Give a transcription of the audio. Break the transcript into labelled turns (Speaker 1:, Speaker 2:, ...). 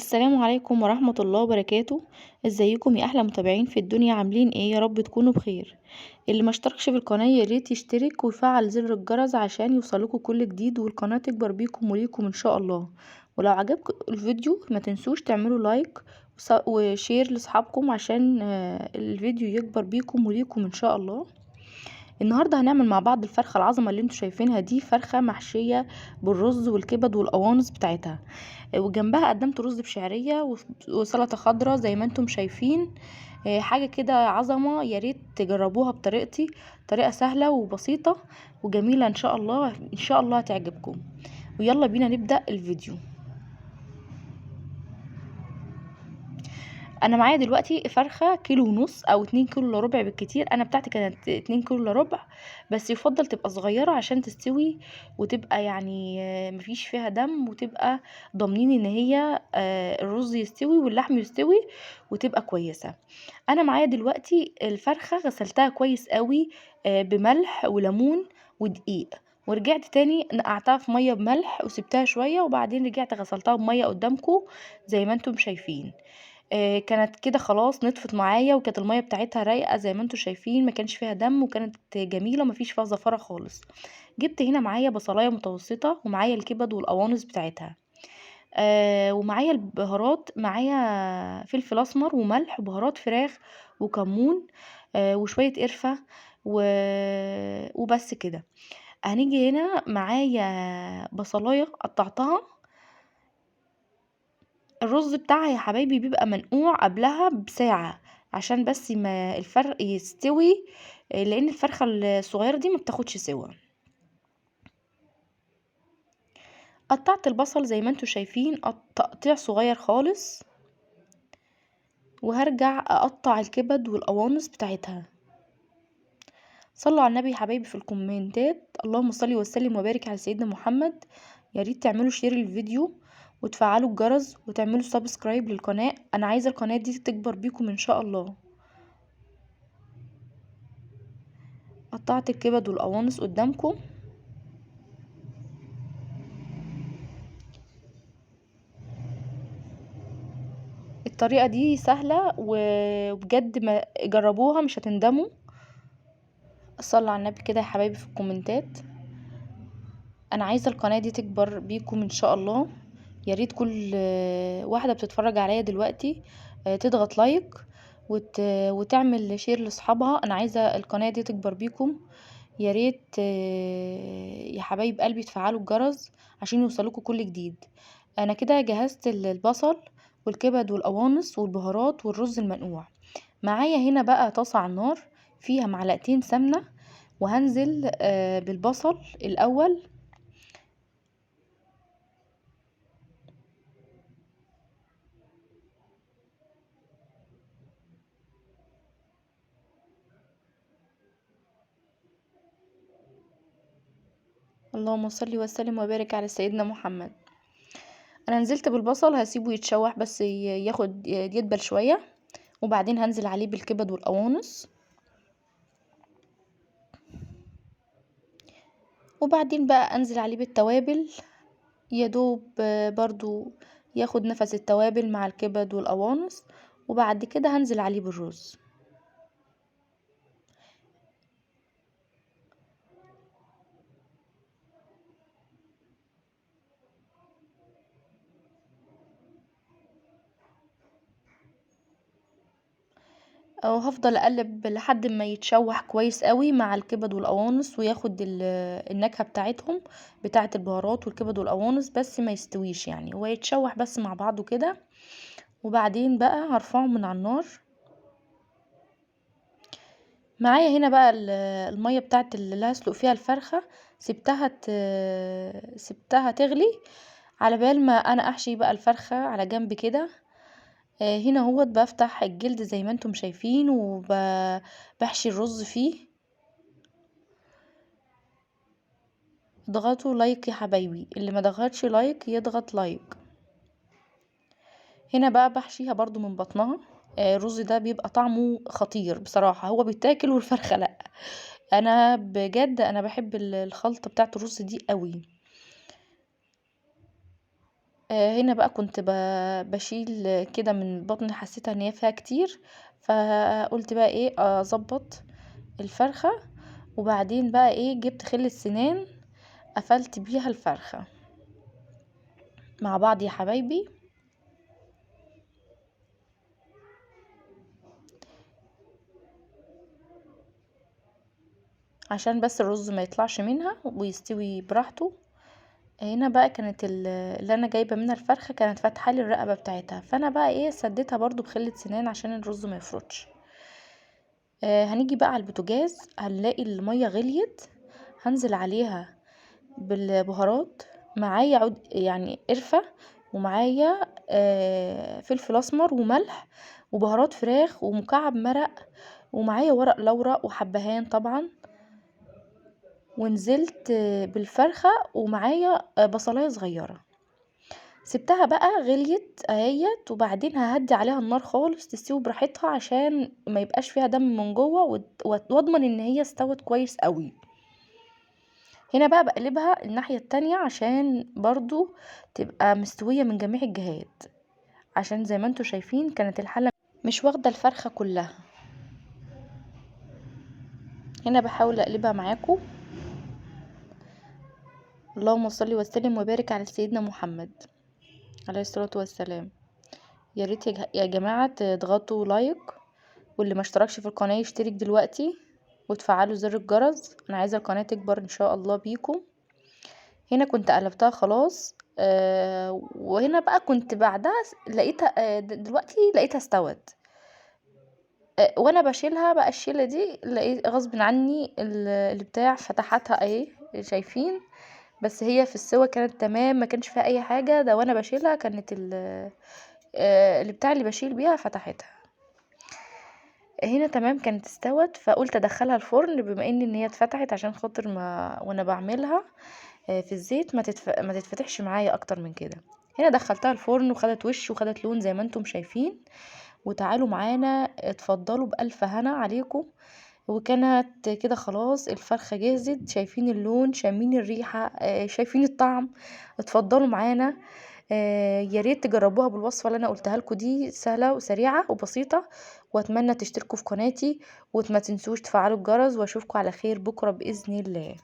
Speaker 1: السلام عليكم ورحمة الله وبركاته. ازيكم يا احلى متابعين في الدنيا؟ عاملين ايه؟ يا رب تكونوا بخير. اللي ما اشتركش في القناة يا ريت يشترك ويفعل زر الجرس عشان يوصلكوا كل جديد والقناة تكبر بيكم وليكم ان شاء الله. ولو عجبكم الفيديو ما تنسوش تعملوا لايك وشير لاصحابكم عشان الفيديو يكبر بيكم وليكم ان شاء الله. النهارده هنعمل مع بعض الفرخه العظمه اللي انتوا شايفينها دي، فرخه محشيه بالرز والكبد والقوانص بتاعتها، وجنبها قدمت رز بشعريه وسلطه خضراء زي ما انتم شايفين. حاجه كده عظمه، يا ريت تجربوها بطريقتي، طريقه سهله وبسيطه وجميله ان شاء الله، ان شاء الله هتعجبكم. ويلا بينا نبدا الفيديو. انا معايا دلوقتي فرخه كيلو ونص او 2 كيلو الا ربع بالكتير، انا بتاعتي كانت 2 كيلو الا ربع، بس يفضل تبقى صغيره عشان تستوي وتبقى يعني مفيش فيها دم، وتبقى ضامنين ان هي الرز يستوي واللحم يستوي وتبقى كويسه. انا معايا دلوقتي الفرخه غسلتها كويس قوي بملح وليمون ودقيق، ورجعت تاني نقعتها في ميه بملح وسبتها شويه، وبعدين رجعت غسلتها بميه قدامكم زي ما انتم شايفين. كانت كده خلاص نطفت معايا، وكانت المية بتاعتها رايقة زي ما انتوا شايفين، ما كانش فيها دم وكانت جميلة ومفيش فيها زفرة خالص. جبت هنا معايا بصلاية متوسطة ومعايا الكبد والقوانص بتاعتها، ومعايا البهارات، معايا فلفل اسمر وملح وبهارات فراخ وكمون وشوية قرفة وبس كده. هنيجي هنا معايا بصلاية قطعتها. الرز بتاعها يا حبايبي بيبقى منقوع قبلها بساعة عشان بس ما الفرق يستوي، لان الفرخة الصغيرة دي ما بتاخدش سوا. قطعت البصل زي ما انتوا شايفين تقطيع صغير خالص، وهرجع اقطع الكبد والقوانص بتاعتها. صلوا على النبي يا حبايبي في الكومنتات، اللهم صل وسلم وبارك على سيدنا محمد. يا ريت تعملوا شير للفيديو وتفعلوا الجرس وتعملوا سبسكرايب للقناة، انا عايزة القناة دي تكبر بيكم ان شاء الله. قطعت الكبد والقوانص قدامكم. الطريقة دي سهلة وبجد ما جربوها مش هتندموا. صلوا على النبي كده يا حبايبي في الكومنتات، انا عايزة القناة دي تكبر بيكم ان شاء الله. يا ريت كل واحدة بتتفرج عليا دلوقتي تضغط لايك وتعمل شير لاصحابها، انا عايزة القناة دي تكبر بيكم. يا ريت يا حبايب قلبي تفعلوا الجرس عشان يوصلكوا كل جديد. انا كده جهزت البصل والكبد والقوانص والبهارات والرز المنقوع. معايا هنا بقى طاسة على النار فيها معلقتين سمنة، وهنزل بالبصل الاول. اللهم صل وسلم وبارك على سيدنا محمد. انا نزلت بالبصل هسيبه يتشوح بس ياخد يدبل شوية، وبعدين هنزل عليه بالكبد والقوانص، وبعدين بقى انزل عليه بالتوابل يا دوب برضو ياخد نفس التوابل مع الكبد والقوانص، وبعد كده هنزل عليه بالرز. او هفضل اقلب لحد ما يتشوح كويس قوي مع الكبد والقوانص وياخد النكهة بتاعتهم، بتاعة البهارات والكبد والقوانص، بس ما يستويش يعني، هو يتشوح بس مع بعضه كده. وبعدين بقى هرفعه من على النار. معايا هنا بقى المية بتاعت اللي هسلق فيها الفرخة، سبتها تغلي على بال ما انا احشي بقى الفرخة على جنب كده. هنا هو بفتح الجلد زي ما انتم شايفين وبحشي الرز فيه. اضغطوا لايك يا حبايبي، اللي ما ضغطش لايك يضغط لايك. هنا بقى بحشيها برضو من بطنها. الرز ده بيبقى طعمه خطير بصراحة، هو بيتاكل والفرخة لا. انا بجد انا بحب الخلطة بتاعت الرز دي قوي. هنا بقى كنت بشيل كده من بطني، حسيتها ان هي فيها كتير، فقلت بقى ايه اظبط الفرخة. وبعدين بقى ايه جبت خلة سنان قفلت بيها الفرخة مع بعض يا حبايبي. عشان بس الرز ما يطلعش منها ويستوي براحته. هنا بقى كانت اللي انا جايبه منها الفرخه كانت فاتحه لي الرقبه بتاعتها، فانا بقى ايه سديتها برضو بخله سنان عشان الرز ما يفرطش. هنيجي بقى على البوتاجاز، هنلاقي الميه غليت، هنزل عليها بالبهارات. معايا عود يعني قرفه، ومعايا فلفل اسمر وملح وبهارات فراخ ومكعب مرق، ومعايا ورق لورا وحبهان طبعا. ونزلت بالفرخه ومعايا بصلايه صغيره. سبتها بقى غليت اهيت، وبعدين ههدي عليها النار خالص تستوي براحتها عشان ما يبقاش فيها دم من جوه، واضمن ان هي استوت كويس قوي. هنا بقى بقلبها الناحية التانية عشان برضو تبقى مستوية من جميع الجهات، عشان زي ما انتوا شايفين كانت الحلة مش واخدة الفرخة كلها. هنا بحاول اقلبها معاكم. اللهم صل وسلم وبارك على سيدنا محمد عليه الصلاة والسلام. يا ريت يا جماعة تضغطوا لايك، واللي ما اشتركش في القناة يشترك دلوقتي وتفعلوا زر الجرس، انا عايزة القناة تكبر ان شاء الله بيكم. هنا كنت قلبتها خلاص. وهنا بقى كنت بعدها لقيتها دلوقتي لقيتها استوت. وانا بشيلها بقى الشيلة دي لقيت غصب عني اللي بتاع فتحتها اهي شايفين. بس هي في السوا كانت تمام، ما كانش فيها اي حاجة، ده وانا بشيلها كانت اللي بتاع اللي بشيل بيها فتحتها. هنا تمام كانت استوت، فقلت ادخلها الفرن بما ان هي اتفتحت، عشان خاطر ما وانا بعملها في الزيت ما تتفتحش معايا اكتر من كده. هنا دخلتها الفرن وخدت وش وخدت لون زي ما انتم شايفين. وتعالوا معانا اتفضلوا بألف هنا عليكم. وكانت كده خلاص الفرخة جهزت، شايفين اللون، شامين الريحة، شايفين الطعم. اتفضلوا معانا. يا ريت تجربوها بالوصفة اللي انا قلتها لكم دي، سهلة وسريعة وبسيطة. واتمنى تشتركوا في قناتي وما تنسوش تفعلوا الجرس، واشوفكم على خير بكرة بإذن الله.